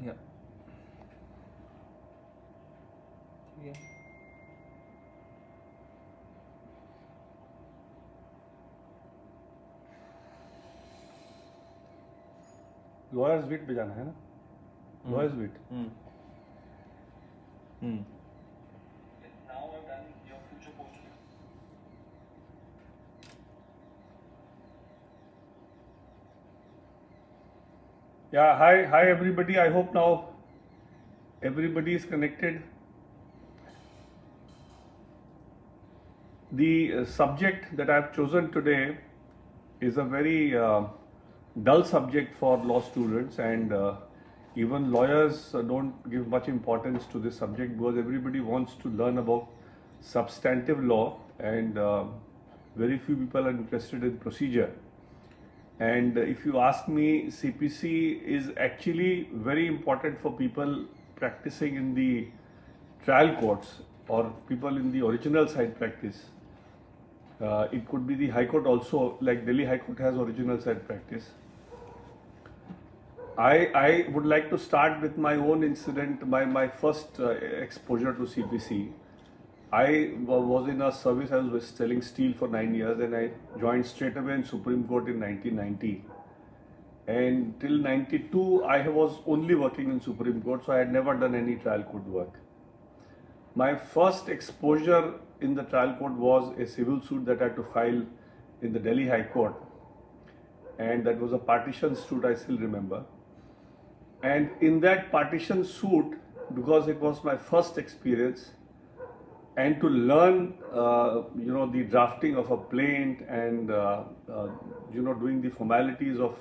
या ठीक है। लॉयर्स बीट पे जाना है ना, lawyers beat. Hmm hmm Now I've done your future post. Yeah, hi everybody. I hope now everybody is connected. The subject that I've chosen today is a very dull subject for law students, and even lawyers don't give much importance to this subject because everybody wants to learn about substantive law, and very few people are interested in procedure. And if you ask me, CPC is actually very important for people practicing in the trial courts or people in the original side practice. It could be the High Court also, like Delhi High Court has original side practice. I would like to start with my own incident, my first exposure to CPC. I was in a service, I was selling steel for 9 years, and I joined straight away in Supreme Court in 1990. And till 92, I was only working in Supreme Court, so I had never done any trial court work. My first exposure in the trial court was a civil suit that I had to file in the Delhi High Court, and that was a partition suit, I still remember. And in that partition suit, because it was my first experience, and to learn, the drafting of a plaint and doing the formalities of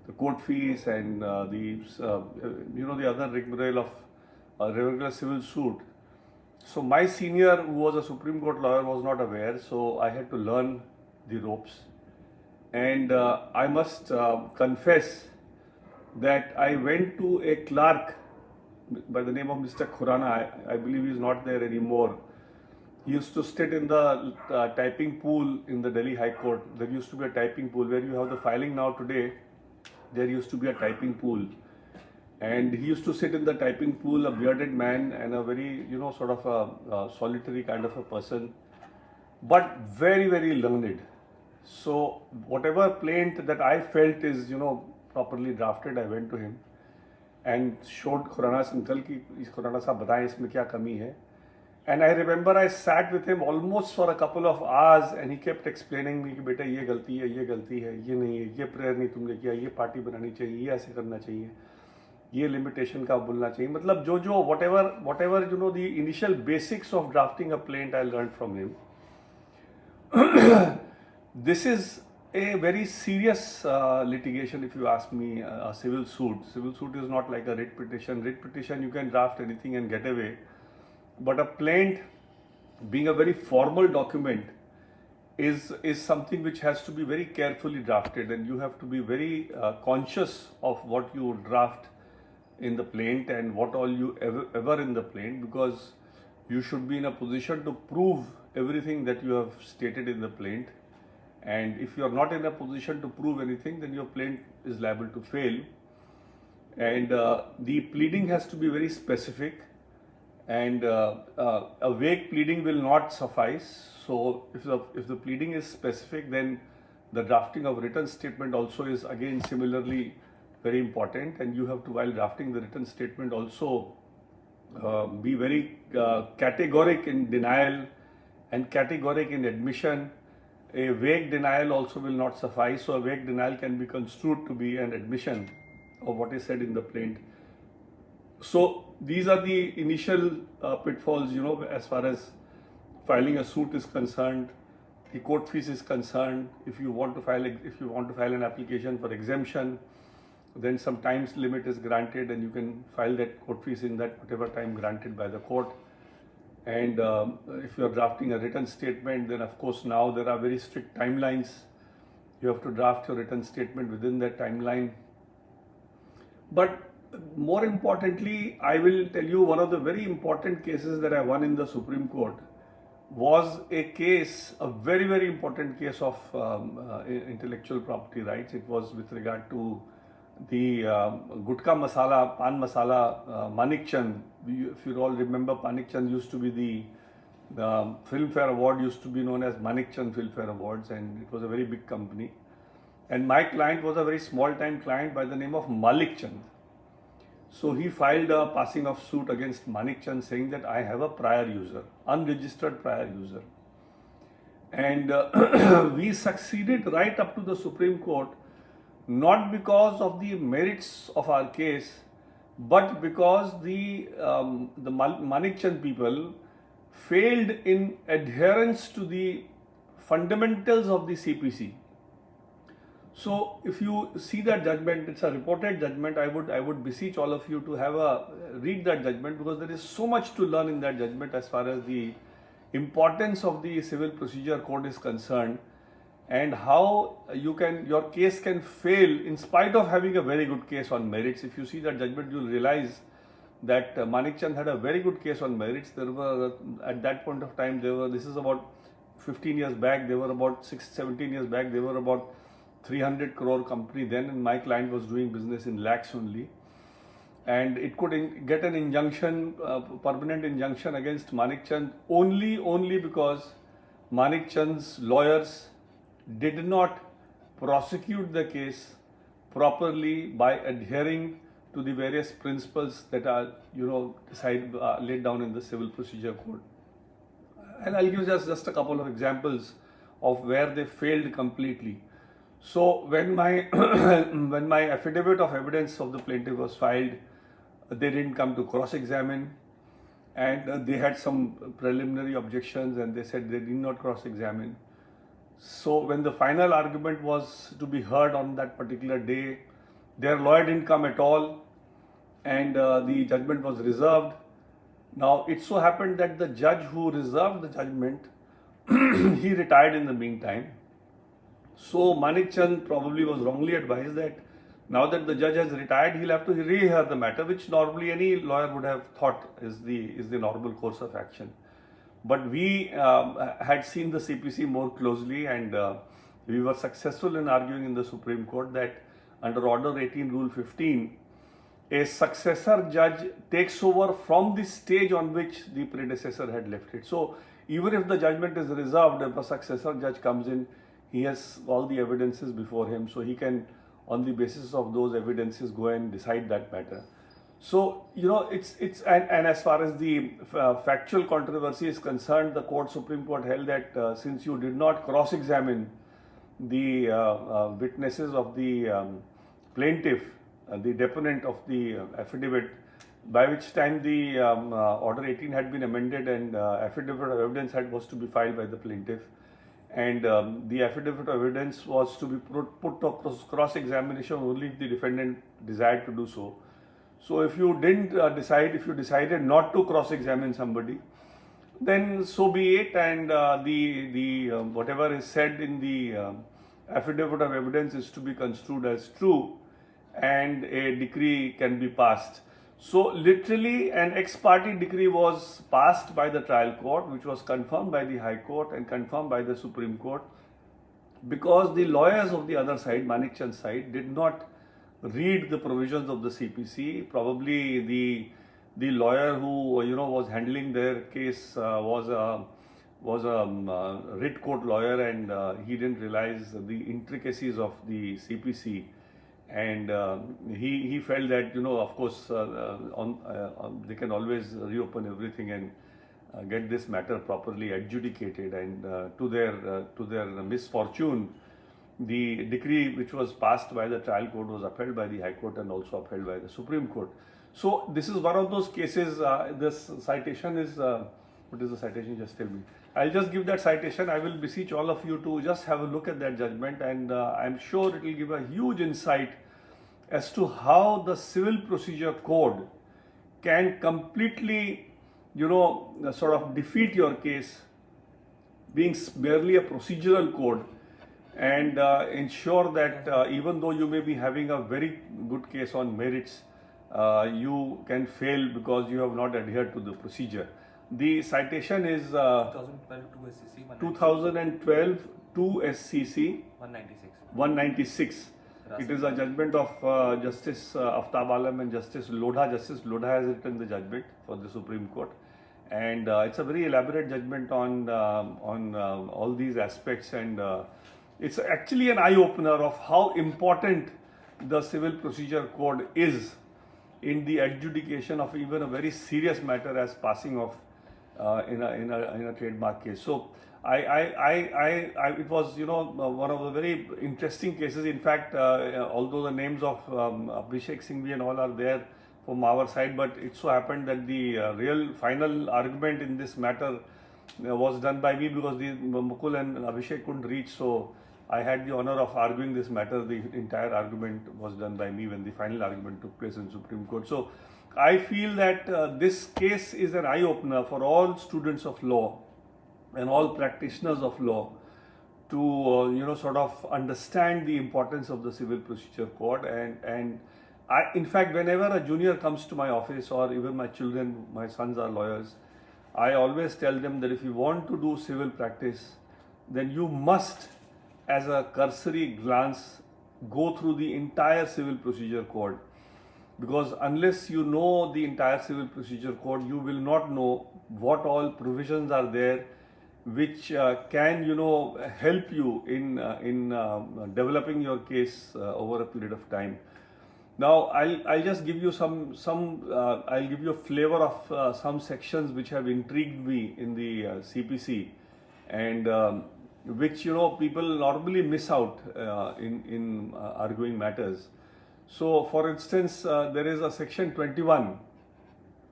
the court fees and the other rigmarole of a regular civil suit. So my senior, who was a Supreme Court lawyer, was not aware, so I had to learn the ropes. And I must confess that I went to a clerk by the name of Mr. Khurana. I believe he's not there anymore. He used to sit in the typing pool in the Delhi High Court. There used to be a typing pool where you have the filing now today. There used to be a typing pool. And he used to sit in the typing pool, a bearded man and a very, sort of a solitary kind of a person, but very, very learned. So whatever plaint that I felt is, properly drafted, I went to him and showed Khurana uncle ki Khurana sahab bataye isme kya kami hai. And I remember I sat with him almost for a couple of hours, and he kept explaining me कि बेटा ये गलती है, ये गलती है, ये नहीं है, ये प्रेयर नहीं तुमने किया, ये पार्टी बनानी चाहिए, ये ऐसे करना चाहिए, ये लिमिटेशन का बोलना चाहिए. मतलब जो whatever the initial basics of drafting a plaint I learned from him. This is a very serious litigation, if you ask me. A civil suit. Civil suit is not like a writ petition. Writ petition, you can draft anything and get away. But a plaint, being a very formal document, is something which has to be very carefully drafted, and you have to be very conscious of what you draft in the plaint and what all you ever in the plaint, because you should be in a position to prove everything that you have stated in the plaint. And if you are not in a position to prove anything, then your plaint is liable to fail. And the pleading has to be very specific, and a vague pleading will not suffice. So if the pleading is specific, then the drafting of written statement also is again similarly very important, and you have to, while drafting the written statement, also be very categoric in denial and categoric in admission. A vague denial also will not suffice, so a vague denial can be construed to be an admission of what is said in the plaint. So these are the initial pitfalls, as far as filing a suit is concerned. The court fees is concerned. If you want to file an application for exemption, then some time limit is granted, and you can file that court fees in that whatever time granted by the court. And if you are drafting a written statement, then of course now there are very strict timelines. You have to draft your written statement within that timeline. But more importantly, I will tell you, one of the very important cases that I won in the Supreme Court was a very, very important case of intellectual property rights. It was with regard to the Gutka Masala, Pan Masala, Manik Chand. If you all remember, Manik Chand used to be the Filmfare Award used to be known as Manik Chand Filmfare Awards, and it was a very big company. And my client was a very small time client by the name of Malik Chand. So he filed a passing of suit against Manik Chand saying that I have a prior user, unregistered prior user. And we succeeded right up to the Supreme Court, not because of the merits of our case, but because the Manik Chand people failed in adherence to the fundamentals of the CPC. So if you see that judgment, it's a reported judgment. I would beseech all of you to have a read that judgment, because there is so much to learn in that judgment as far as the importance of the Civil Procedure Code is concerned, and how your case can fail in spite of having a very good case on merits. If you see that judgment, you'll realize that Manik Chand had a very good case on merits. There were, at that point of time, this is about 15 years back, they were about 17 years back, they were about 300 crore company then, and my client was doing business in lakhs only. And it could get an injunction, permanent injunction against Manik Chand only because Manik Chand's lawyers did not prosecute the case properly by adhering to the various principles that are, laid down in the Civil Procedure Code. And I'll give just a couple of examples of where they failed completely. So when my when my affidavit of evidence of the plaintiff was filed, they didn't come to cross-examine, and they had some preliminary objections, and they said they did not cross-examine. So when the final argument was to be heard on that particular day, their lawyer didn't come at all, and the judgment was reserved. Now it so happened that the judge who reserved the judgment, he retired in the meantime. So Manik Chand probably was wrongly advised that now that the judge has retired, he'll have to rehear the matter, which normally any lawyer would have thought is the normal course of action. But we had seen the CPC more closely, and we were successful in arguing in the Supreme Court that under Order 18, Rule 15, a successor judge takes over from the stage on which the predecessor had left it. So even if the judgment is reserved, if a successor judge comes in, he has all the evidences before him, so he can, on the basis of those evidences, go and decide that matter. So, and as far as the factual controversy is concerned, the Supreme Court held that since you did not cross-examine the witnesses of the plaintiff, the deponent of the affidavit, by which time the Order 18 had been amended and affidavit of evidence was to be filed by the plaintiff. And the affidavit of evidence was to be put to cross-examination only if the defendant desired to do so. So if you if you decided not to cross-examine somebody, then so be it, and whatever is said in the affidavit of evidence is to be construed as true, and a decree can be passed. So literally an ex parte decree was passed by the trial court, which was confirmed by the High Court and confirmed by the Supreme Court, because the lawyers of the other side, Manik Chand's side, did not read the provisions of the CPC. Probably the lawyer who was handling their case was a writ court lawyer, and he didn't realize the intricacies of the CPC. And he felt that, of course, they can always reopen everything and get this matter properly adjudicated. And to their misfortune, the decree which was passed by the trial court was upheld by the High Court and also upheld by the Supreme Court. So this is one of those cases. This citation is, what is the citation? Just tell me. I'll just give that citation. I will beseech all of you to just have a look at that judgment, and I'm sure it will give a huge insight as to how the Civil Procedure Code can completely, sort of defeat your case, being merely a procedural code, and ensure that even though you may be having a very good case on merits, you can fail because you have not adhered to the procedure. The citation is 2012 to SCC 196. It is a judgment of Justice Aftab Alam and Justice Lodha. Justice Lodha has written the judgment for the Supreme Court, and it's a very elaborate judgment on all these aspects, and it's actually an eye opener of how important the Civil Procedure Code is in the adjudication of even a very serious matter as passing of in a trademark case. So it was one of the very interesting cases. In fact, although the names of Abhishek Singhvi and all are there from our side, but it so happened that the real final argument in this matter was done by me, because the Mukul and Abhishek couldn't reach. So I had the honor of arguing this matter. The entire argument was done by me when the final argument took place in Supreme Court. So I feel that this case is an eye opener for all students of law and all practitioners of law to sort of understand the importance of the Civil Procedure Code. And I, in fact, whenever a junior comes to my office, or even my children, my sons are lawyers, I always tell them that if you want to do civil practice, then you must, as a cursory glance, go through the entire Civil Procedure Code. Because unless you know the entire Civil Procedure Code, you will not know what all provisions are there which can help you in developing your case over a period of time. Now I'll just give you I'll give you a flavor of some sections which have intrigued me in the CPC, and which people normally miss out in arguing matters. So, for instance, there is a section 21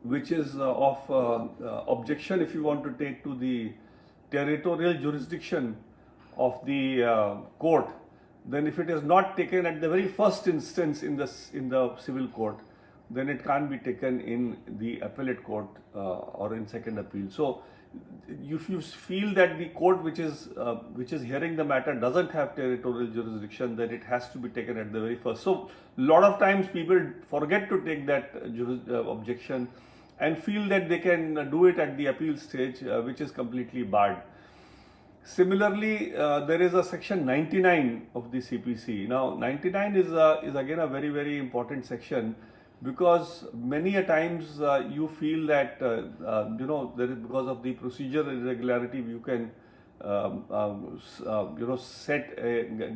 which is of objection if you want to take to the territorial jurisdiction of the court. Then if it is not taken at the very first instance in the civil court, then it can't be taken in the appellate court or in second appeal. So if you feel that the court which is hearing the matter doesn't have territorial jurisdiction, then it has to be taken at the very first. So a lot of times people forget to take that objection and feel that they can do it at the appeal stage, which is completely barred. Similarly, there is a section 99 of the CPC. Now 99 is again a very, very important section, because many a times you feel that there is, because of the procedure irregularity, you can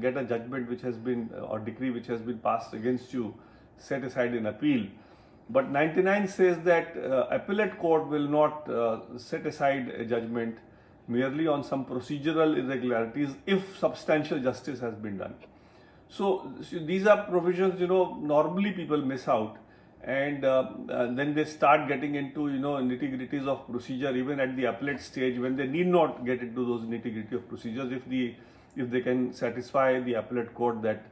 get a judgment which has been, or decree which has been passed against you, set aside in appeal. But 99 says that appellate court will not set aside a judgment merely on some procedural irregularities if substantial justice has been done. So these are provisions normally people miss out, and then they start getting into nitty-gritties of procedure even at the appellate stage, when they need not get into those nitty-gritty of procedures if they can satisfy the appellate court that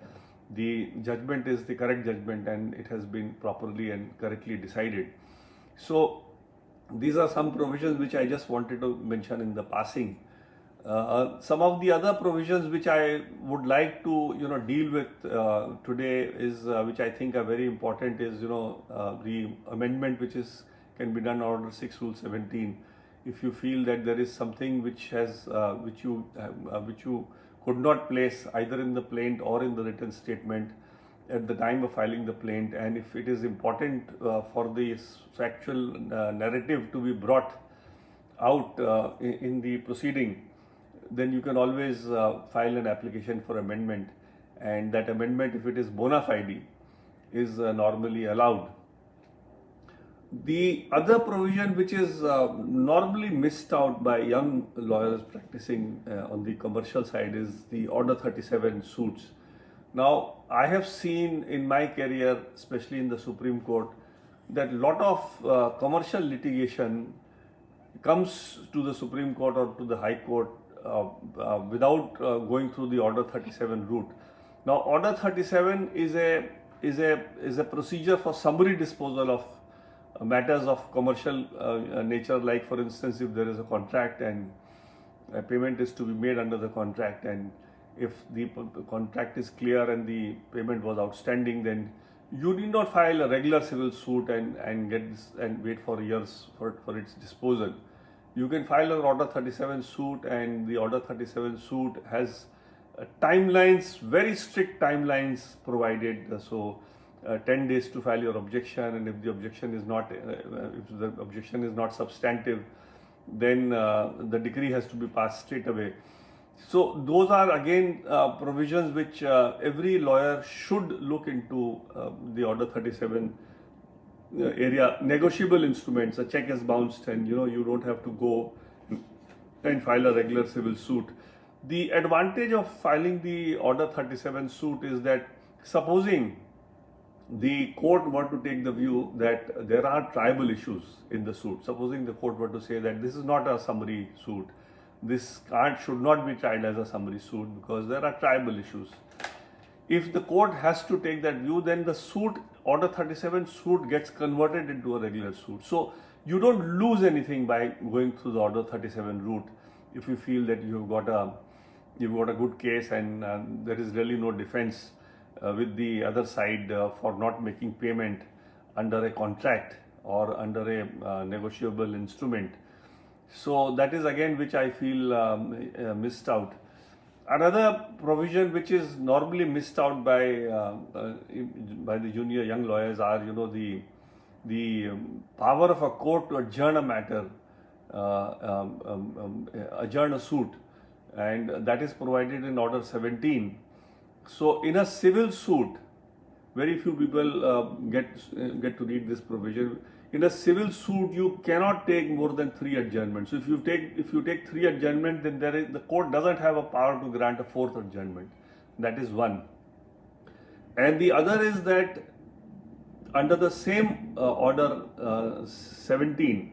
the judgment is the correct judgment and it has been properly and correctly decided. So these are some provisions which I just wanted to mention in the passing. Some of the other provisions which I would like to deal with today is which I think are very important is the amendment which can be done Order 6 Rule 17. If you feel that there is something which you could not place either in the plaint or in the written statement at the time of filing the plaint, and if it is important for the factual narrative to be brought out in the proceeding, then you can always file an application for amendment, and that amendment, if it is bona fide, is normally allowed. The other provision which is normally missed out by young lawyers practicing on the commercial side is the Order 37 suits. Now, I have seen in my career, especially in the Supreme Court, that a lot of commercial litigation comes to the Supreme Court or to the High Court without going through the Order 37 route. Now, Order 37 is a procedure for summary disposal of matters of commercial nature, like for instance, if there is a contract and a payment is to be made under the contract, and if the contract is clear and the payment was outstanding, then you need not file a regular civil suit and wait for years for its disposal. You can file an Order 37 suit, and the Order 37 suit has timelines, very strict timelines provided. 10 days to file your objection, and if the objection is not substantive, then the decree has to be passed straight away. So those are again provisions which every lawyer should look into. The Order 37 area, negotiable instruments, a check is bounced, and you don't have to go and file a regular civil suit. The advantage of filing the Order 37 suit is that, supposing the court were to take the view that there are tribal issues in the suit, supposing the court were to say that this is not a summary suit, this should not be tried as a summary suit because there are tribal issues. If the court has to take that view, then the suit, Order 37 suit, gets converted into a regular suit. So you don't lose anything by going through the Order 37 route if you feel that you've got a good case and there is really no defense with the other side for not making payment under a contract or under a negotiable instrument. So that is again which I feel missed out. Another provision which is normally missed out by the junior young lawyers are the power of a court to adjourn a matter, adjourn a suit, and that is provided in Order 17. So in a civil suit, very few people get to read this provision. In a civil suit, you cannot take more than 3 adjournments. So if you take 3 adjournments, then the court doesn't have a power to grant a 4th adjournment. That is one. And the other is that under the same Order 17,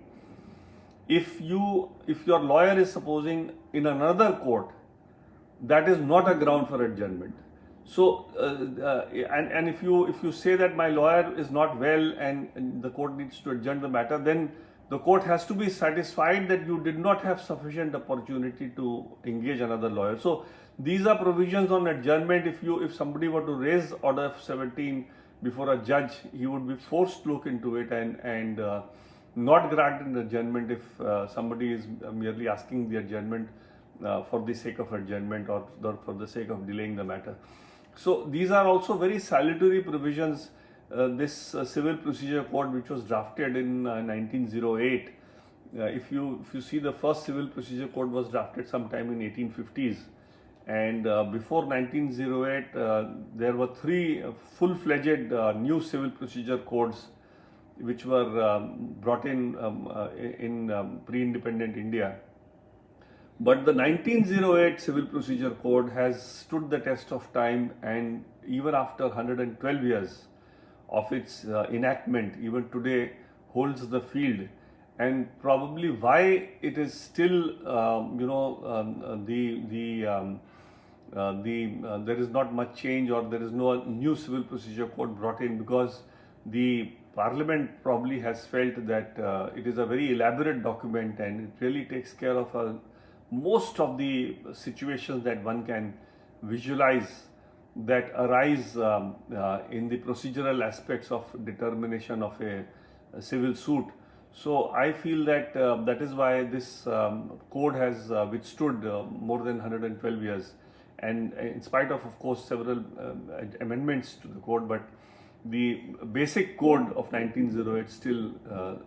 if your lawyer is supposing in another court, that is not a ground for adjournment. So and if you say that my lawyer is not well and the court needs to adjourn the matter, then the court has to be satisfied that you did not have sufficient opportunity to engage another lawyer. So these are provisions on adjournment. If somebody were to raise Order 17 before a judge, he would be forced to look into it and not grant an adjournment if somebody is merely asking the adjournment for the sake of adjournment or for the sake of delaying the matter. So these are also very salutary provisions. This Civil Procedure Code, which was drafted in 1908, if you see, the first Civil Procedure Code was drafted sometime in 1850s, and before 1908 there were 3 full-fledged new Civil Procedure Codes which were brought in pre-independent India. But the 1908 Civil Procedure Code has stood the test of time, and even after 112 years of its enactment, even today holds the field. And probably why it is still, there is not much change, or there is no new Civil Procedure Code brought in, because the Parliament probably has felt that it is a very elaborate document and it really takes care of most of the situations that one can visualize that arise in the procedural aspects of determination of a civil suit. So I feel that that is why this code has withstood more than 112 years, and in spite of course several amendments to the code, but the basic code of 1908 still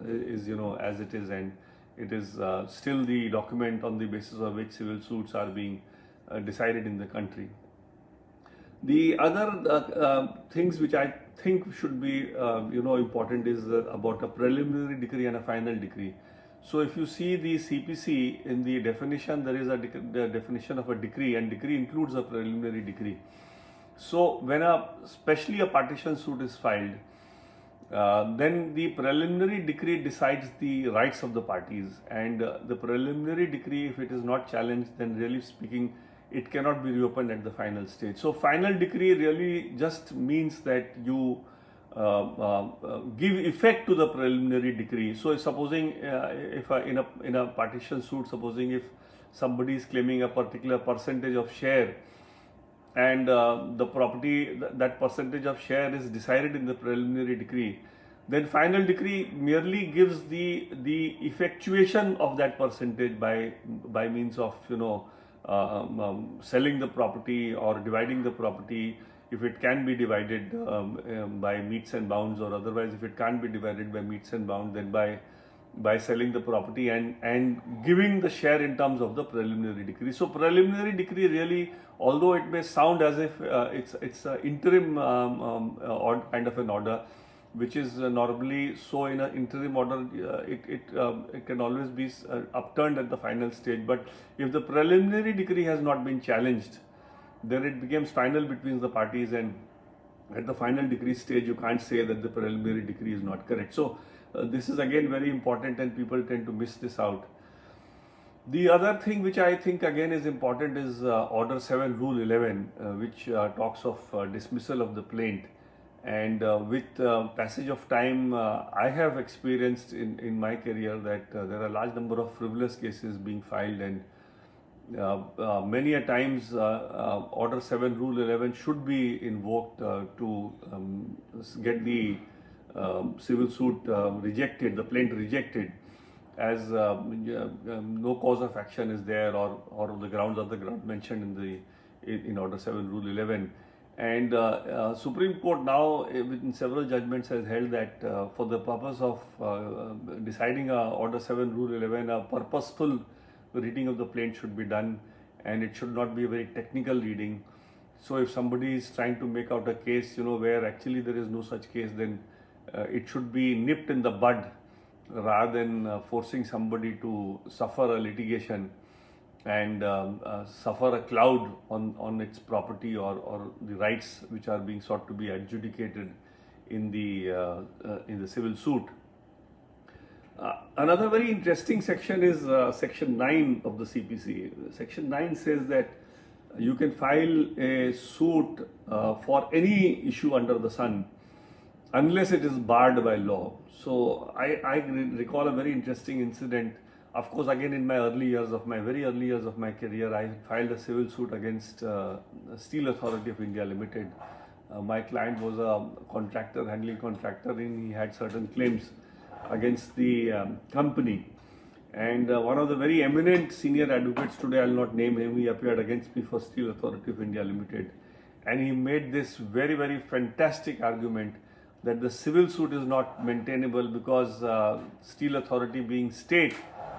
is as it is, and it is still the document on the basis of which civil suits are being decided in the country. The other things which I think should be important is about a preliminary decree and a final decree. So if you see the CPC, in the definition there is the definition of a decree, and decree includes a preliminary decree. So when especially a partition suit is filed, then the preliminary decree decides the rights of the parties, and the preliminary decree, if it is not challenged, then really speaking it cannot be reopened at the final stage. So final decree really just means that you give effect to the preliminary decree. So supposing if in a partition suit, supposing if somebody is claiming a particular percentage of share, and the property, that percentage of share is decided in the preliminary decree, then final decree merely gives the effectuation of that percentage by means of selling the property or dividing the property, if it can be divided by meets and bounds, or otherwise if it can't be divided by meets and bounds, then by selling the property and giving the share in terms of the preliminary decree. So preliminary decree really, although it may sound as if it's an interim kind of an order, which is normally so in an interim order, it can always be upturned at the final stage. But if the preliminary decree has not been challenged, then it becomes final between the parties, and at the final decree stage you can't say that the preliminary decree is not correct. So this is again very important, and people tend to miss this out. The other thing which I think again is important is Order 7 Rule 11, which talks of dismissal of the plaint. And with passage of time, I have experienced in my career that there are a large number of frivolous cases being filed, and many a times Order 7 Rule 11 should be invoked to get the civil suit rejected, the plaint rejected, as no cause of action is there, or the grounds of the ground mentioned in Order 7 Rule 11. And Supreme Court now, in several judgments, has held that for the purpose of deciding Order 7 Rule 11, a purposeful reading of the plaint should be done, and it should not be a very technical reading. So if somebody is trying to make out a case, where actually there is no such case, then it should be nipped in the bud, rather than forcing somebody to suffer a litigation and suffer a cloud on its property or the rights which are being sought to be adjudicated in the civil suit. Another very interesting section is Section 9 of the CPC. Section 9 says that you can file a suit for any issue under the sun unless it is barred by law. So I recall a very interesting incident. Of course, again in my very early years of my career, I filed a civil suit against Steel Authority of India Limited. My client was a contractor, handling contractor, and he had certain claims against the company. And one of the very eminent senior advocates today, I'll not name him, he appeared against me for Steel Authority of India Limited. And he made this very, very fantastic argument that the civil suit is not maintainable because Steel Authority being state,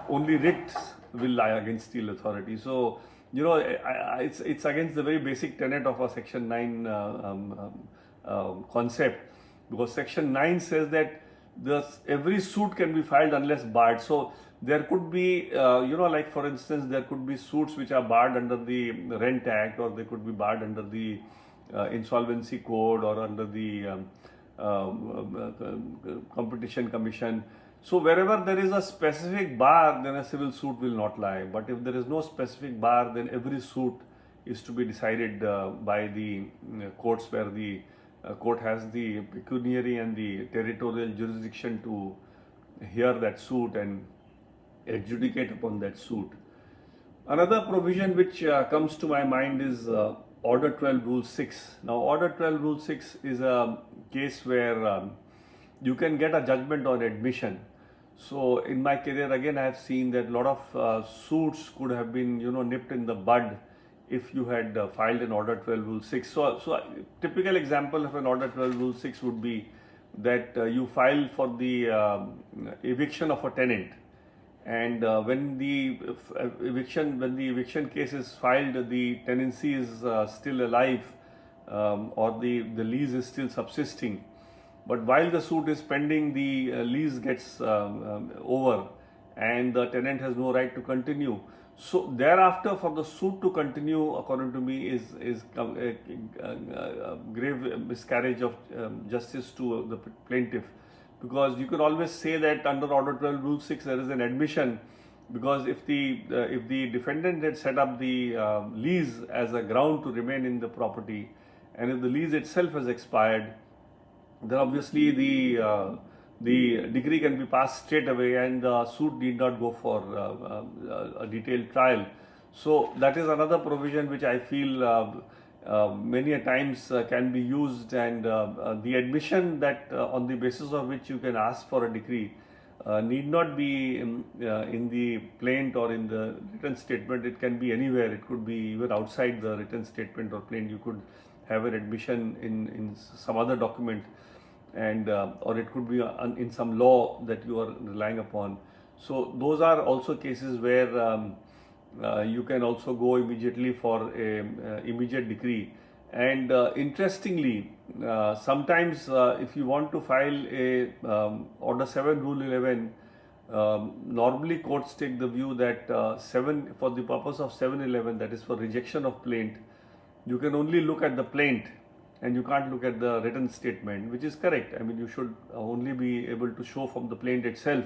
only writs will lie against Steel Authority. So, it's against the very basic tenet of a Section 9 concept, because Section 9 says that every suit can be filed unless barred. So there could be, like for instance, there could be suits which are barred under the Rent Act, or they could be barred under the Insolvency Code, or under the Competition Commission. So wherever there is a specific bar, then a civil suit will not lie. But if there is no specific bar, then every suit is to be decided by the courts, where the court has the pecuniary and the territorial jurisdiction to hear that suit and adjudicate upon that suit. Another provision which comes to my mind is Order 12 Rule 6. Now, Order 12 Rule 6 is a case where you can get a judgment on admission. So in my career, again, I have seen that a lot of suits could have been, nipped in the bud if you had filed an Order 12 Rule 6. So a typical example of an Order 12 Rule 6 would be that you file for the eviction of a tenant, and when the eviction case is filed, the tenancy is still alive, or the lease is still subsisting. But while the suit is pending, the lease gets over, and the tenant has no right to continue. So thereafter, for the suit to continue, according to me, is a grave miscarriage of justice to the plaintiff, because you can always say that under Order 12 Rule 6 there is an admission, because if the defendant had set up the lease as a ground to remain in the property, and if the lease itself has expired, then obviously the decree can be passed straight away, and the suit need not go for a detailed trial. So that is another provision which I feel many a times can be used, and the admission that on the basis of which you can ask for a decree, need not be in the plaint or in the written statement. It can be anywhere. It could be even outside the written statement or plaint. You could have an admission in some other document, and or it could be in some law that you are relying upon. So those are also cases where you can also go immediately for a immediate decree. And interestingly, sometimes if you want to file a Order 7 Rule 11, normally courts take the view that for the purpose of 711, that is for rejection of plaint, you can only look at the plaint and you can't look at the written statement, which is correct. I mean, you should only be able to show from the plaint itself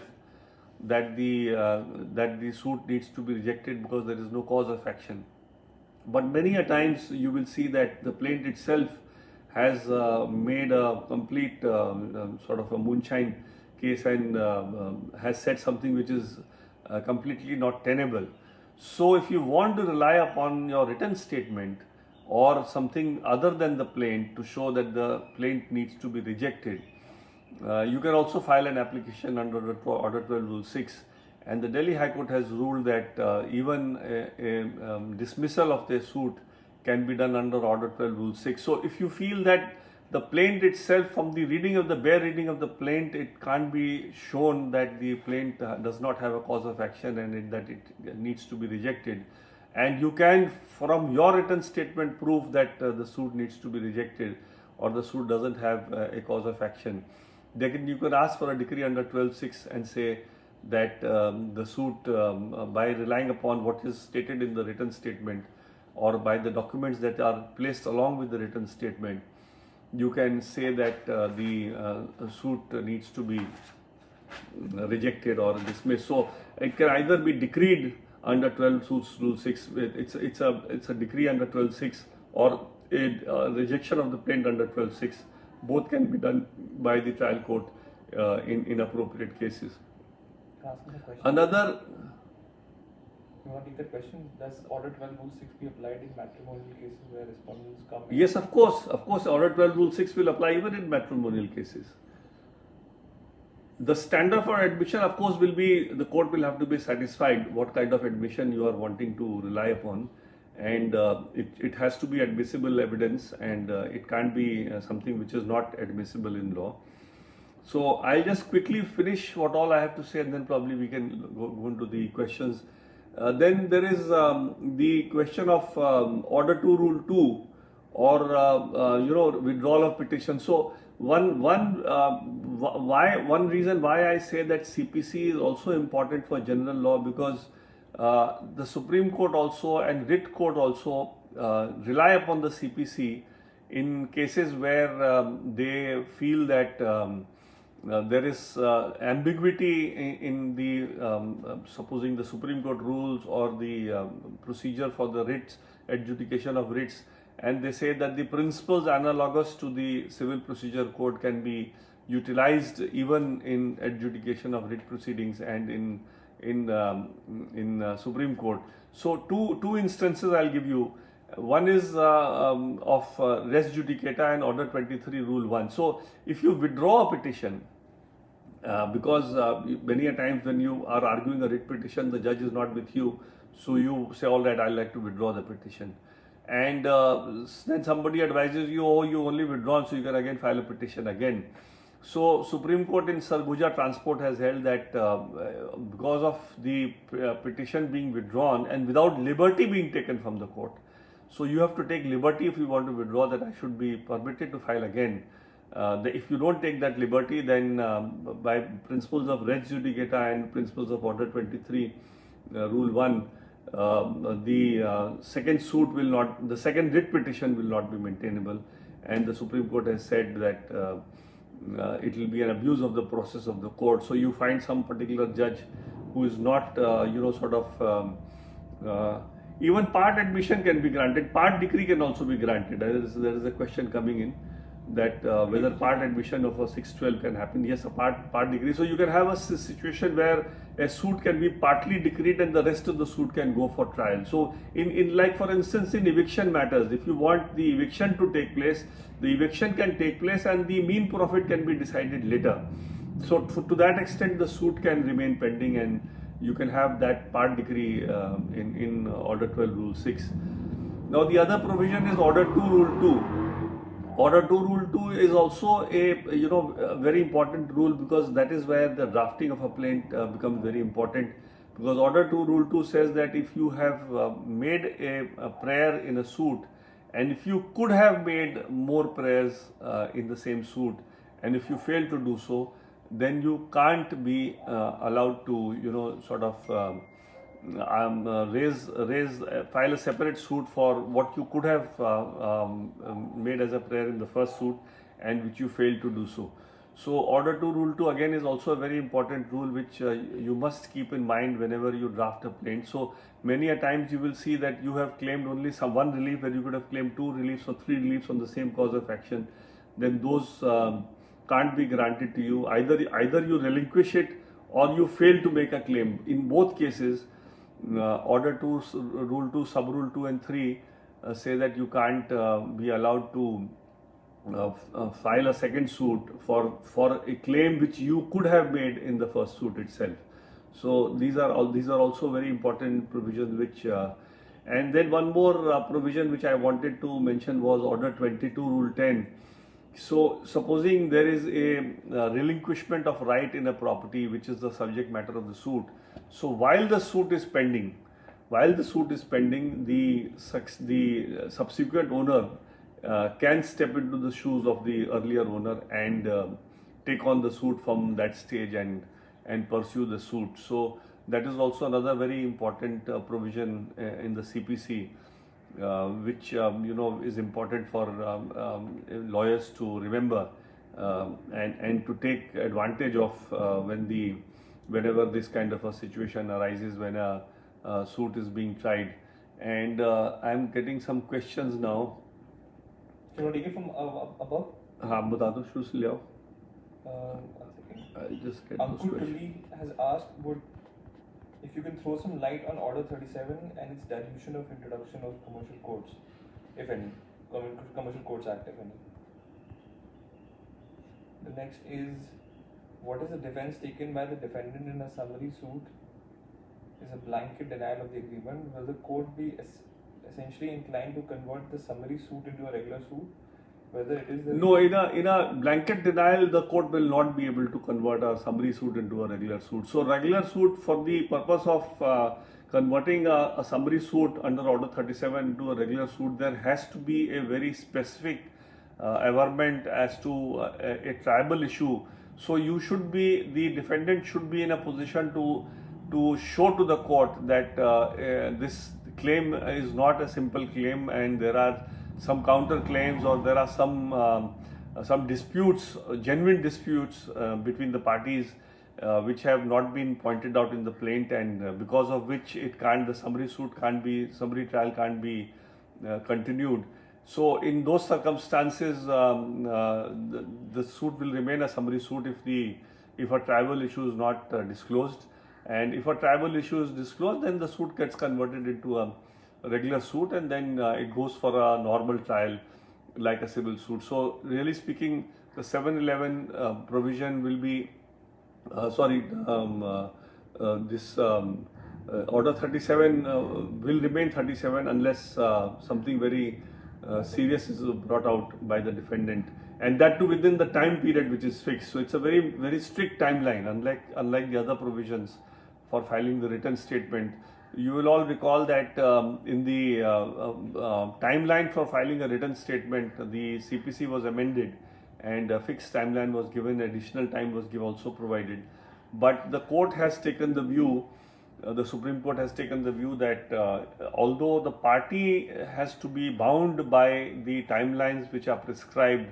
that the suit needs to be rejected because there is no cause of action. But many a times you will see that the plaint itself has made a complete sort of a moonshine case and has said something which is completely not tenable. So if you want to rely upon your written statement or something other than the plaint to show that the plaint needs to be rejected, you can also file an application under Order 12 Rule 6. And the Delhi High Court has ruled that even a dismissal of the suit can be done under Order 12 Rule 6. So if you feel that the plaint itself, from the bare reading of the plaint, it can't be shown that the plaint does not have a cause of action and that it needs to be rejected, and you can from your written statement prove that the suit needs to be rejected or the suit doesn't have a cause of action, then you can ask for a decree under 12(6) and say that the suit, by relying upon what is stated in the written statement or by the documents that are placed along with the written statement, you can say that the suit needs to be rejected or dismissed. So it can either be decreed under 12 Rule 6, it's a decree under 12(6) or a rejection of the plaint under 12(6). Both can be done by the trial court in appropriate cases. Ask me the question. Another. You want to take the question? Does Order 12 Rule 6 be applied in matrimonial cases where respondents come? Yes, of course. Of course, Order 12 Rule 6 will apply even in matrimonial cases. The standard for admission, of course, will be the court will have to be satisfied what kind of admission you are wanting to rely upon, and it has to be admissible evidence, and it can't be something which is not admissible in law. So I'll just quickly finish what all I have to say, and then probably we can go into the questions. Then there is the question of Order 2 Rule 2 or withdrawal of petition. So one reason why I say that CPC is also important for general law, because the Supreme Court also and Writ Court also rely upon the CPC in cases where they feel that there is ambiguity in the supposing the Supreme Court rules or the procedure for the writs, adjudication of writs, and they say that the principles analogous to the Civil Procedure Code can be utilized even in adjudication of writ proceedings and in Supreme Court. So two instances I'll give you. One is of res judicata and Order 23 Rule 1. So if you withdraw a petition, because many a times when you are arguing a writ petition, the judge is not with you, so you say, all right, I'd like to withdraw the petition. And then somebody advises you, oh, you only withdrawn, so you can again file a petition again. So Supreme Court in Sarguja Transport has held that because of the petition being withdrawn and without liberty being taken from the court, so you have to take liberty if you want to withdraw, that I should be permitted to file again. If you don't take that liberty, then by principles of res judicata and principles of Order 23 Rule 1, the second suit will not, the second writ petition will not be maintainable, and the Supreme Court has said that it will be an abuse of the process of the court. So you find some particular judge who is not, even part admission can be granted, part decree can also be granted. There is a question coming in that whether part admission of a 612 can happen. Yes, a part decree. So you can have a situation where a suit can be partly decreed and the rest of the suit can go for trial. So in like for instance in eviction matters, if you want the eviction to take place, the eviction can take place and the mean profit can be decided later. So to that extent, the suit can remain pending, and you can have that part decree in Order 12 Rule 6. Now the other provision is Order 2 Rule 2. Order 2 Rule 2 is also a very important rule, because that is where the drafting of a plaint becomes very important. Because Order 2 Rule 2 says that if you have made a prayer in a suit, and if you could have made more prayers in the same suit, and if you fail to do so, then you can't be allowed to file a separate suit for what you could have made as a prayer in the first suit and which you failed to do so. So Order 2 Rule 2 again is also a very important rule which you must keep in mind whenever you draft a plaint. So many a times you will see that you have claimed only one relief where you could have claimed 2 reliefs or 3 reliefs on the same cause of action. Then those can't be granted to you. Either you relinquish it or you fail to make a claim. In both cases, Order 2, Rule 2, Sub Rule 2 and 3 say that you can't be allowed to file a second suit for a claim which you could have made in the first suit itself. So these are also very important provisions which and then one more provision which I wanted to mention was Order 22 Rule 10. So supposing there is a relinquishment of right in a property which is the subject matter of the suit. So while the suit is pending, the subsequent owner can step into the shoes of the earlier owner and take on the suit from that stage and pursue the suit. So that is also another very important provision in the CPC, which is important for lawyers to remember and to take advantage of whenever this kind of a situation arises when a suit is being tried. And I'm getting some questions now. Do you want to take it from above? हाँ बता दो शुरू से ले आओ. One second. I'll just get those Ankur questions. Tulli has asked, if you can throw some light on Order 37 and its dilution of introduction of commercial courts, if any, Commercial Courts Act, if any. The next is, what is the defense taken by the defendant in a summary suit is a blanket denial of the agreement? Will the court be essentially inclined to convert the summary suit into a regular suit? Whether it is No, in a blanket denial, the court will not be able to convert a summary suit into a regular suit. So regular suit, for the purpose of converting a summary suit under Order 37 into a regular suit, there has to be a very specific averment as to a tribal issue. So the defendant should be in a position to show to the court that this claim is not a simple claim and there are some counter claims or there are some disputes, genuine disputes between the parties which have not been pointed out in the plaint, and because of which the summary trial can't be continued. So in those circumstances, the suit will remain a summary suit if a tribal issue is not disclosed. And if a tribal issue is disclosed, then the suit gets converted into a regular suit, and then it goes for a normal trial like a civil suit. So really speaking, the 711 provision will be Order 37 will remain 37 unless something very serious is brought out by the defendant, and that too within the time period which is fixed. So it's a very, very strict timeline, unlike the other provisions for filing the written statement. You will all recall that in the timeline for filing a written statement, the CPC was amended and a fixed timeline was given, additional time was also provided. But the court has taken the view, the Supreme Court has taken the view that although the party has to be bound by the timelines which are prescribed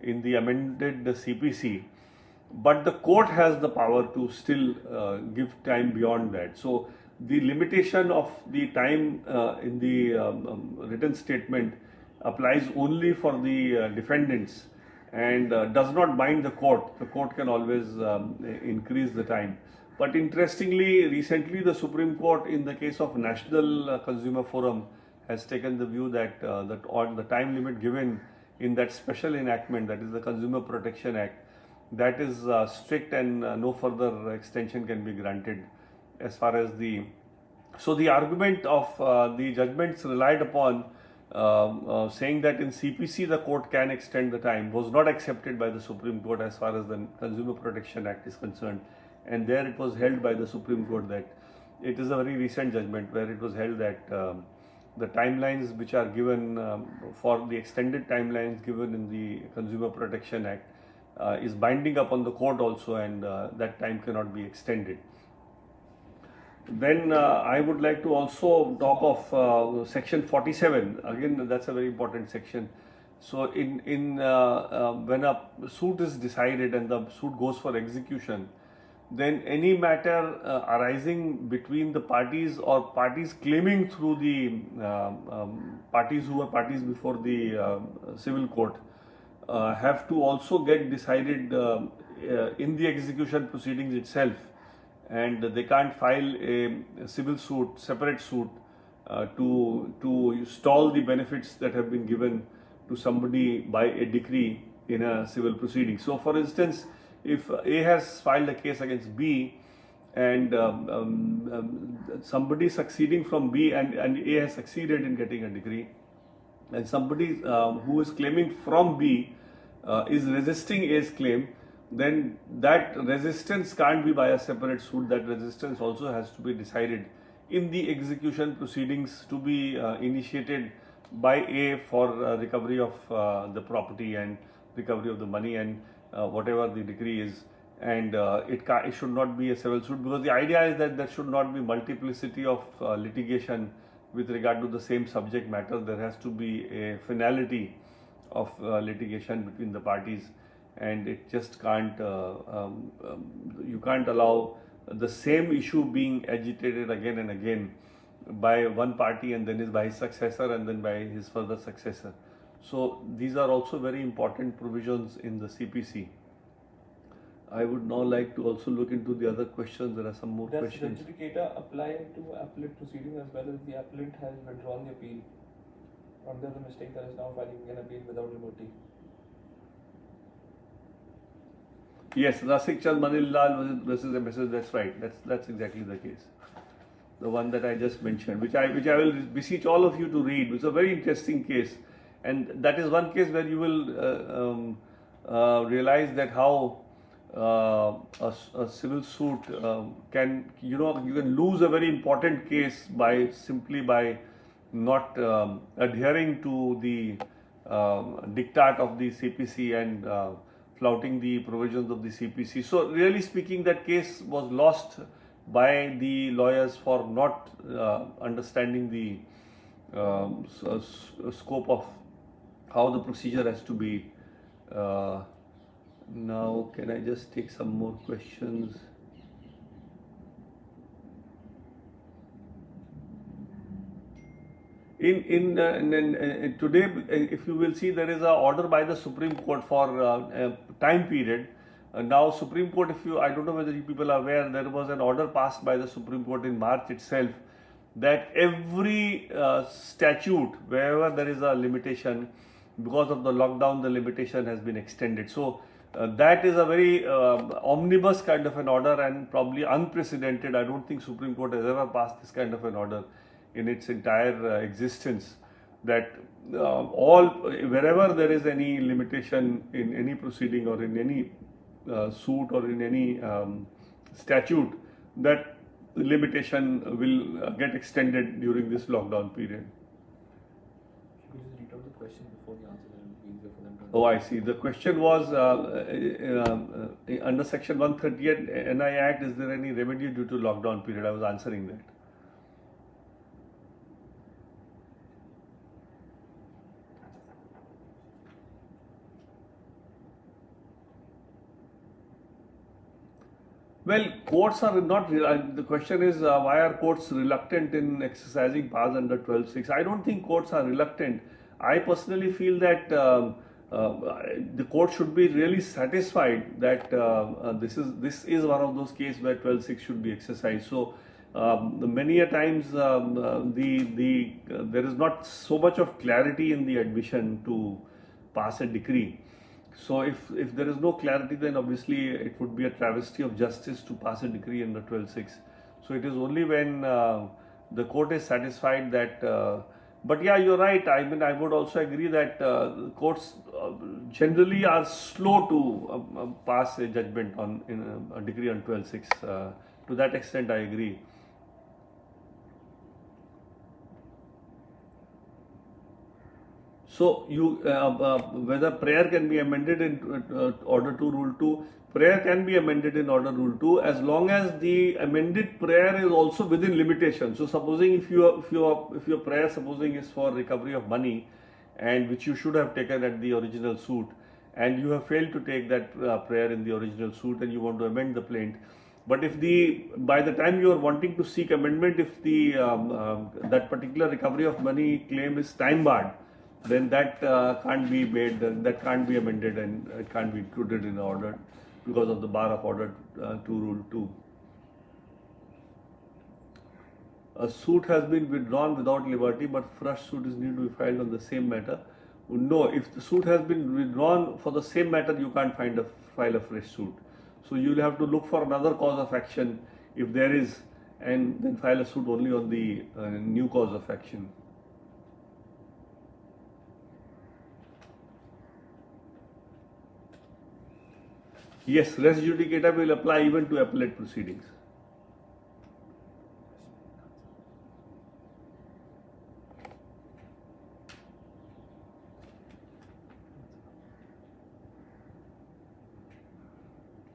in the amended CPC, but the court has the power to still give time beyond that. So the limitation of the time in the written statement applies only for the defendants and does not bind the court. The court can always increase the time. But interestingly, recently the Supreme Court in the case of National Consumer Forum has taken the view that the time limit given in that special enactment, that is the Consumer Protection Act, that is strict and no further extension can be granted as far as the. So the argument of the judgments relied upon saying that in CPC the court can extend the time was not accepted by the Supreme Court as far as the Consumer Protection Act is concerned, and there it was held by the Supreme Court that it is a very recent judgment where it was held that the timelines which are given for the extended timelines given in the Consumer Protection Act is binding upon the court also, and that time cannot be extended. Then I would like to also talk of section 47. Again, that's a very important section. So when a suit is decided and the suit goes for execution, then any matter arising between the parties or parties claiming through the parties who are parties before the civil court have to also get decided in the execution proceedings itself, and they can't file a civil suit, separate suit to stall the benefits that have been given to somebody by a decree in a civil proceeding. So for instance, if A has filed a case against B and somebody succeeding from B and A has succeeded in getting a decree, and somebody who is claiming from B is resisting A's claim, then that resistance can't be by a separate suit. That resistance also has to be decided in the execution proceedings to be initiated by A for recovery of the property and recovery of the money and whatever the decree is, and it should not be a civil suit, because the idea is that there should not be multiplicity of litigation with regard to the same subject matter. There has to be a finality of litigation between the parties, and it just can't you can't allow the same issue being agitated again and again by one party and then by his successor and then by his further successor. So these are also very important provisions in the CPC. I would now like to also look into the other questions. There are some more questions. Does Judicata apply to appellate proceedings as well if the appellant has withdrawn the appeal under the mistake that is now filing an appeal without liberty? Yes, Rasik Chand Manilal versus MSS, that's right. That's exactly the case. The one that I just mentioned, which I will beseech all of you to read. It's a very interesting case, and that is one case where you will realize that how a civil suit can you can lose a very important case by not adhering to the diktat of the CPC and flouting the provisions of the CPC. So really speaking, that case was lost by the lawyers for not understanding the scope of how the procedure has to be. Now, can I just take some more questions? Today, if you will see, there is an order by the Supreme Court for a time period. Now, Supreme Court, I don't know whether you people are aware, there was an order passed by the Supreme Court in March itself that every statute, wherever there is a limitation, because of the lockdown, the limitation has been extended. So that is a very omnibus kind of an order and probably unprecedented. I don't think Supreme Court has ever passed this kind of an order in its entire existence, that wherever there is any limitation in any proceeding or in any suit or in any statute, that limitation will get extended during this lockdown period. Could you just read out the question before the answer, then it will be easier for them to understand. Oh, I see. The question was under Section 138 NI Act, is there any remedy due to lockdown period? I was answering that. Well, courts are not, the question is why are courts reluctant in exercising powers under 12(6)? I don't think courts are reluctant. I personally feel that the court should be really satisfied that this is one of those cases where 12(6) should be exercised. So many a times there is not so much of clarity in the admission to pass a decree. So if there is no clarity, then obviously it would be a travesty of justice to pass a decree under 12.6. So it is only when the court is satisfied that. But yeah, you're right. I mean, I would also agree that courts generally are slow to pass a judgment on in a decree on 12.6. To that extent, I agree. So whether prayer can be amended in order to rule 2, prayer can be amended in order rule 2 as long as the amended prayer is also within limitation. So supposing if your prayer supposing is for recovery of money, and which you should have taken at the original suit, and you have failed to take that prayer in the original suit, and you want to amend the plaint. But if by the time you are wanting to seek amendment, if the that particular recovery of money claim is time barred, then that can't be made, that can't be amended, and it can't be included in the order because of the bar of order 2 rule 2. A suit has been withdrawn without liberty, but fresh suit is needed to be filed on the same matter. No, if the suit has been withdrawn for the same matter, you can't file a fresh suit. So you will have to look for another cause of action if there is, and then file a suit only on the new cause of action. Yes, res judicata will apply even to appellate proceedings.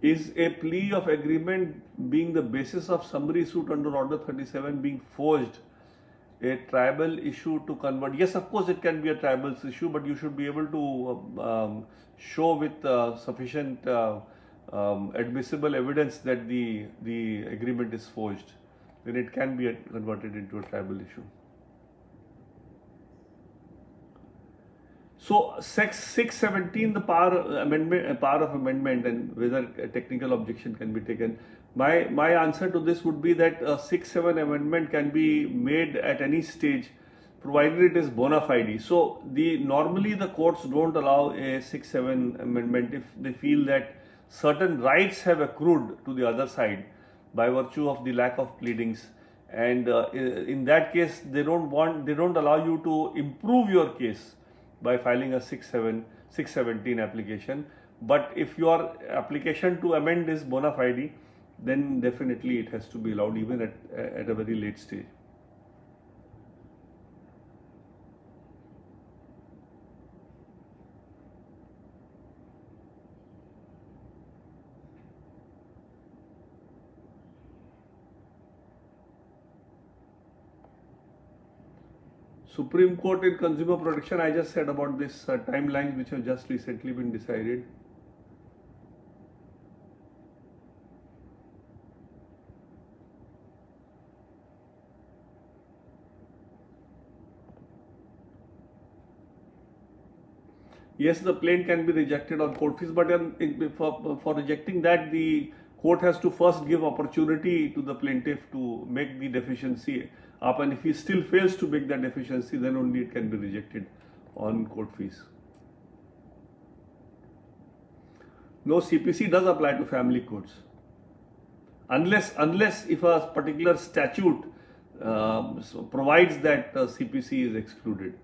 Is a plea of agreement being the basis of summary suit under Order 37 being forged a tribal issue to convert? Yes, of course it can be a tribal issue, but you should be able to show with sufficient admissible evidence that the agreement is forged. Then it can be converted into a tribal issue. So, 617, the power of amendment, and whether a technical objection can be taken. My answer to this would be that a 6-7 amendment can be made at any stage, provided it is bona fide. So, normally the courts don't allow a 6-7 amendment if they feel that certain rights have accrued to the other side by virtue of the lack of pleadings, and in that case they don't allow you to improve your case by filing a 617 application. But if your application to amend is bona fide, then definitely it has to be allowed even at a very late stage. Supreme Court in consumer protection, I just said about this timelines which have just recently been decided. Yes, the plaint can be rejected on court fees, but for rejecting that, the court has to first give opportunity to the plaintiff to make the deficiency up, and if he still fails to make that deficiency, then only it can be rejected on court fees. No, CPC does apply to family courts, unless if a particular statute provides that CPC is excluded.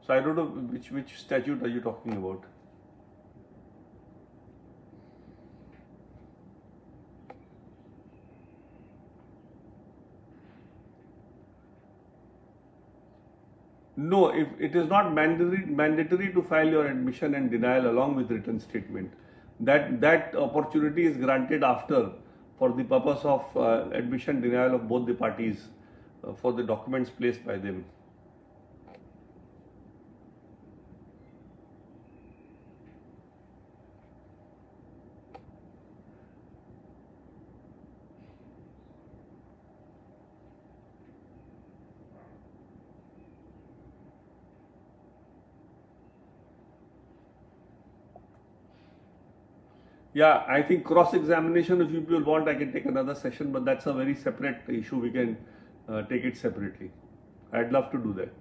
So I don't know which statute are you talking about. No, if it is not mandatory to file your admission and denial along with written statement. That opportunity is granted after, for the purpose of admission denial of both the parties, for the documents placed by them. Yeah, I think cross-examination, if you people want, I can take another session, but that's a very separate issue. We can take it separately. I'd love to do that.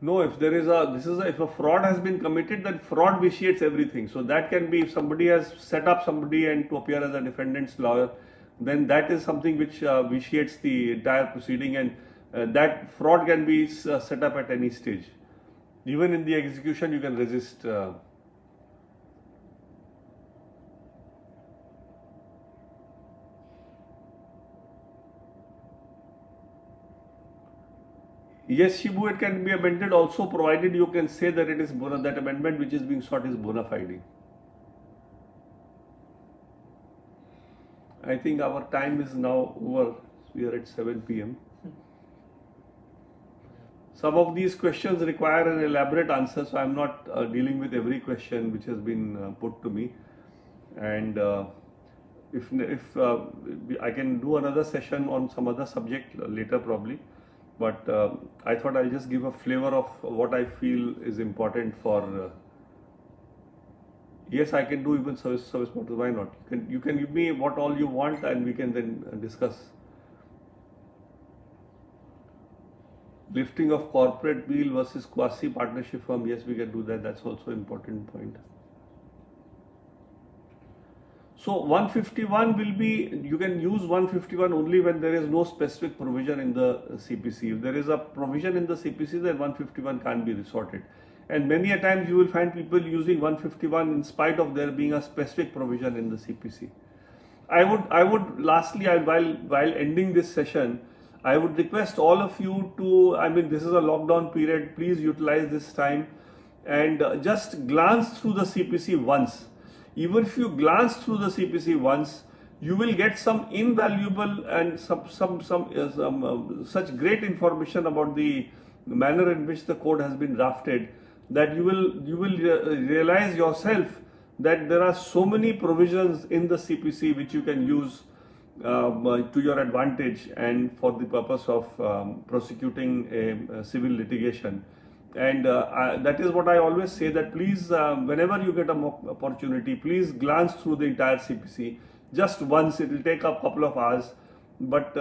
No, if a fraud has been committed, then fraud vitiates everything. So that can be if somebody has set up somebody and to appear as a defendant's lawyer, then that is something which vitiates the entire proceeding, and that fraud can be set up at any stage. Even in the execution, you can resist. Yes, Shibu, it can be amended also, provided you can say that it is that amendment which is being sought is bona fide. I think our time is now over. We are at 7 p.m. Some of these questions require an elaborate answer, so I am not dealing with every question which has been put to me. And if I can do another session on some other subject later probably. But I thought I'll just give a flavor of what I feel is important for. Yes, I can do even service models. Why not? You can give me what all you want, and we can then discuss. Lifting of corporate bill versus quasi partnership firm. Yes, we can do that. That's also an important point. So 151 will be, you can use 151 only when there is no specific provision in the CPC. If there is a provision in the CPC, then 151 can't be resorted. And many a times you will find people using 151 in spite of there being a specific provision in the CPC. I would lastly, while ending this session, I would request all of you to, this is a lockdown period, please utilize this time and just glance through the CPC once. Even if you glance through the CPC once, you will get some invaluable and such great information about the manner in which the code has been drafted, that you will realize yourself that there are so many provisions in the CPC which you can use to your advantage and for the purpose of prosecuting a civil litigation. And that is what I always say, that please, whenever you get an opportunity, please glance through the entire CPC just once. It will take a couple of hours, but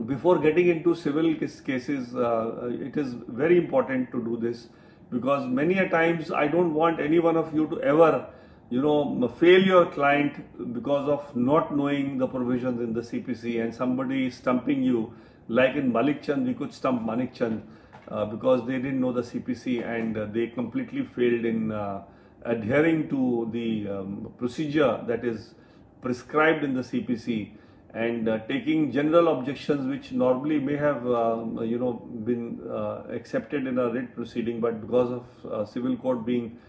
before getting into civil cases, it is very important to do this, because many a times I don't want any one of you to ever, fail your client because of not knowing the provisions in the CPC and somebody stumping you, like in Malik Chand, we could stump Manik Chand. Because they didn't know the CPC and they completely failed in adhering to the procedure that is prescribed in the CPC, and taking general objections which normally may have been accepted in a writ proceeding, but because of civil court being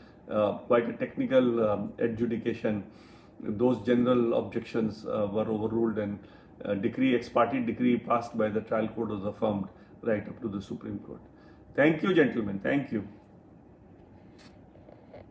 quite a technical adjudication, those general objections were overruled, and ex parte decree passed by the trial court was affirmed right up to the Supreme Court. Thank you, gentlemen. Thank you.